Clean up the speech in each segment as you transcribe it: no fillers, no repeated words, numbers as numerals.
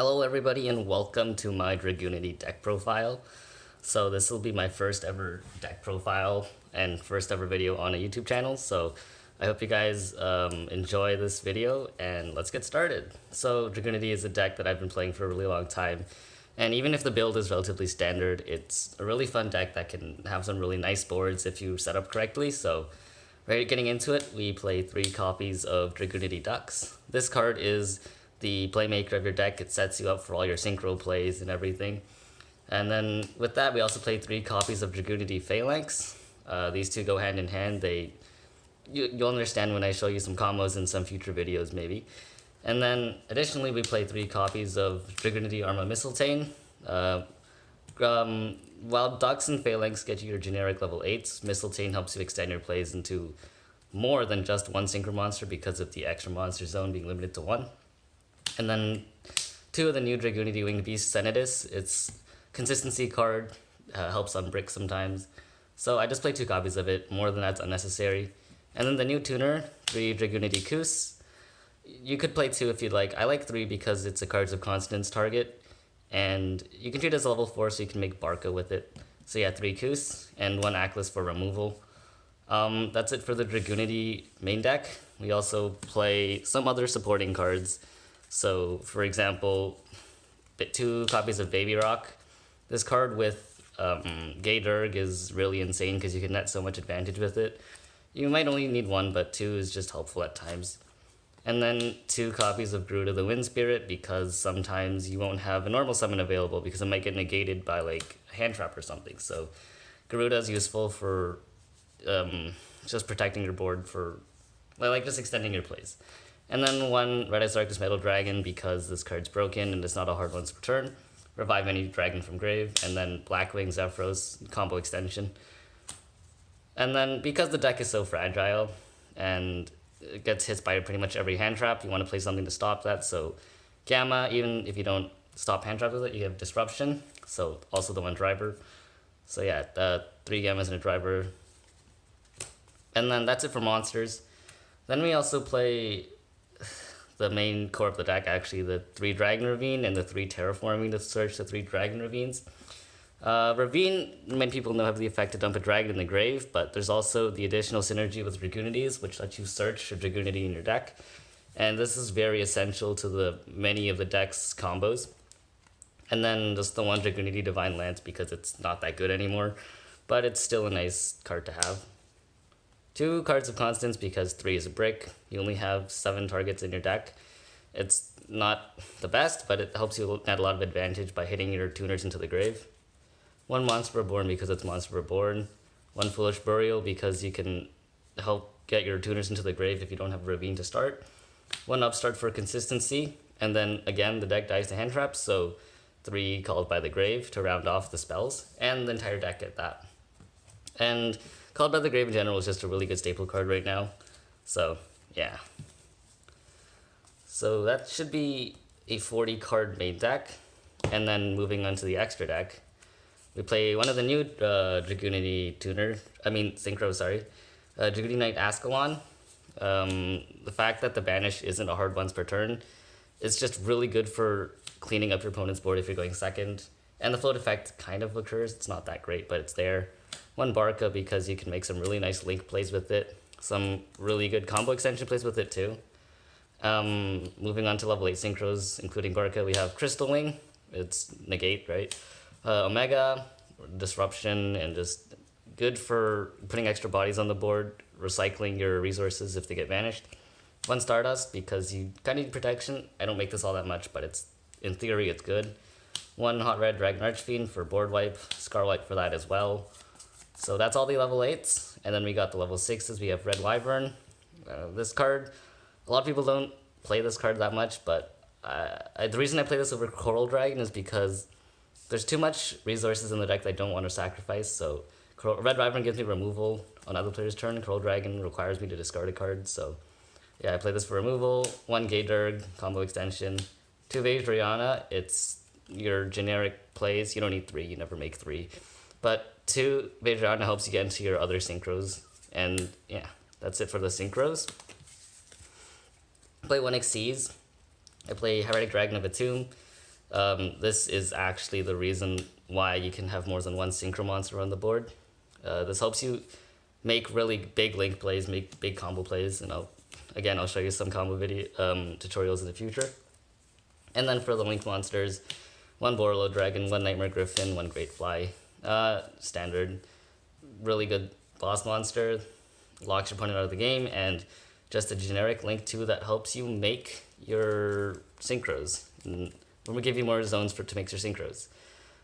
Hello everybody and welcome to my Dragunity Deck Profile. So this will be my first ever deck profile and first ever video on a YouTube channel. So I hope you guys enjoy this video and let's get started. So Dragunity is a deck that I've been playing for a really long time. And even if the build is relatively standard, it's a really fun deck that can have some really nice boards if you set up correctly. So right, getting into it, we play 3 copies of Dragunity Dux. This card is the playmaker of your deck. It sets you up for all your synchro plays and everything. And then with that, we also play 3 copies of Dragunity Phalanx. These two go hand in hand. You'll understand when I show you some combos in some future videos maybe. And then additionally, we play 3 copies of Dragunity Arma Mystletainn. While Dux and Phalanx get you your generic level 8s, Mystletainn helps you extend your plays into more than just one synchro monster because of the extra monster zone being limited to 1. And then 2 of the new Dragunity Winged Beast Senatus. It's consistency card, helps on brick sometimes. So I just play 2 copies of it, more than that's unnecessary. And then the new tuner, 3 Dragunity Couse. You could play 2 if you'd like. I like 3 because it's a Cards of Consonance target. And you can treat it as level 4 so you can make Barca with it. So yeah, 3 Couse and 1 Aklys for removal. That's it for the Dragunity main deck. We also play some other supporting cards. So, for example, 2 copies of Baby Rock. This card with Gay Durg is really insane because you can net so much advantage with it. You might only need 1, but 2 is just helpful at times. And then 2 copies of Garuda the Wind Spirit because sometimes you won't have a normal summon available because it might get negated by like a hand trap or something. So Garuda is useful for just protecting your board for like just extending your plays. And then 1 Red-Eyes Darkness Metal Dragon because this card's broken and it's not a hard once per turn. Revive any dragon from grave. And then Blackwing, Zephyros, combo extension. And then because the deck is so fragile and it gets hit by pretty much every hand trap, you want to play something to stop that. So Gamma, even if you don't stop hand traps with it, you have Disruption. So also the 1 driver. So yeah, 3 Gammas and a driver. And then that's it for monsters. Then we also play the main core of the deck, actually, the 3 Dragon Ravine and the 3 Terraforming to search the 3 Dragon Ravines. Ravine, many people know, have the effect to dump a dragon in the grave, but there's also the additional synergy with Dragunities, which lets you search a Dragunity in your deck. And this is very essential to many of the deck's combos. And then just the 1 Dragunity Divine Lance because it's not that good anymore, but it's still a nice card to have. 2 Cards of Consonance because 3 is a brick. You only have 7 targets in your deck. It's not the best, but it helps you net a lot of advantage by hitting your tuners into the grave. 1 Monster Reborn because it's Monster Reborn. 1 Foolish Burial because you can help get your tuners into the grave if you don't have a Ravine to start. 1 Upstart for consistency. And then again, the deck dies to hand traps, so 3 Called by the Grave to round off the spells. And the entire deck at that. And Called by the Grave in general is just a really good staple card right now. So, yeah. So that should be a 40 card main deck. And then moving on to the extra deck, we play 1 of the new Dragunity Synchro, Dragunity Knight Ascalon. The fact that the banish isn't a hard once per turn is just really good for cleaning up your opponent's board if you're going second. And the float effect kind of occurs. It's not that great, but it's there. 1 Barca because you can make some really nice link plays with it. Some really good combo extension plays with it too. Moving on to level 8 synchros, including Barca, we have Crystal Wing. It's negate, right? Omega, Disruption, and just good for putting extra bodies on the board, recycling your resources if they get vanished. 1 Stardust because you kind of need protection. I don't make this all that much, but in theory it's good. 1 Hot Red Dragon Archfiend for board wipe, Scarlet for that as well. So that's all the level 8s, and then we got the level 6s. We have Red Wyvern. This card, a lot of people don't play this card that much, but the reason I play this over Coral Dragon is because there's too much resources in the deck that I don't want to sacrifice. So Red Wyvern gives me removal on other players' turn. Coral Dragon requires me to discard a card. So yeah, I play this for removal. 1 Gay Durg, combo extension. 2 Vajrayana, it's your generic plays. You don't need 3, you never make 3. But 2 Vajrayana helps you get into your other synchros. And yeah, that's it for the synchros. Play 1 Xyz. I play Heretic Dragon of Atum. This is actually the reason why you can have more than one synchro monster on the board. This helps you make really big link plays, make big combo plays, and I'll show you some combo video tutorials in the future. And then for the link monsters, one Borreload Dragon, one Nightmare Griffin, one Great Fly. Standard, really good boss monster, locks your opponent out of the game, and just a generic link 2 that helps you make your synchros. And we're gonna give you more zones to make your synchros.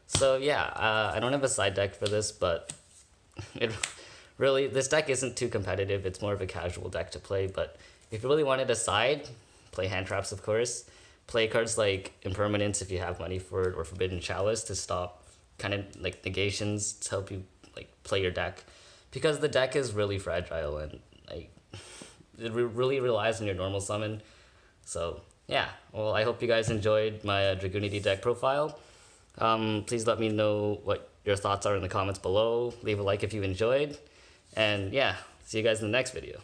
So yeah, I don't have a side deck for this, but this deck isn't too competitive. It's more of a casual deck to play, but if you really wanted a side, play hand traps, of course. Play cards like Impermanence if you have money for it, or Forbidden Chalice to stop kind of like negations to help you like play your deck, because the deck is really fragile and like it really relies on your normal summon. So yeah, well, I hope you guys enjoyed my Dragunity deck profile. Please let me know what your thoughts are in the comments below. Leave a like if you enjoyed, and yeah, see you guys in the next video.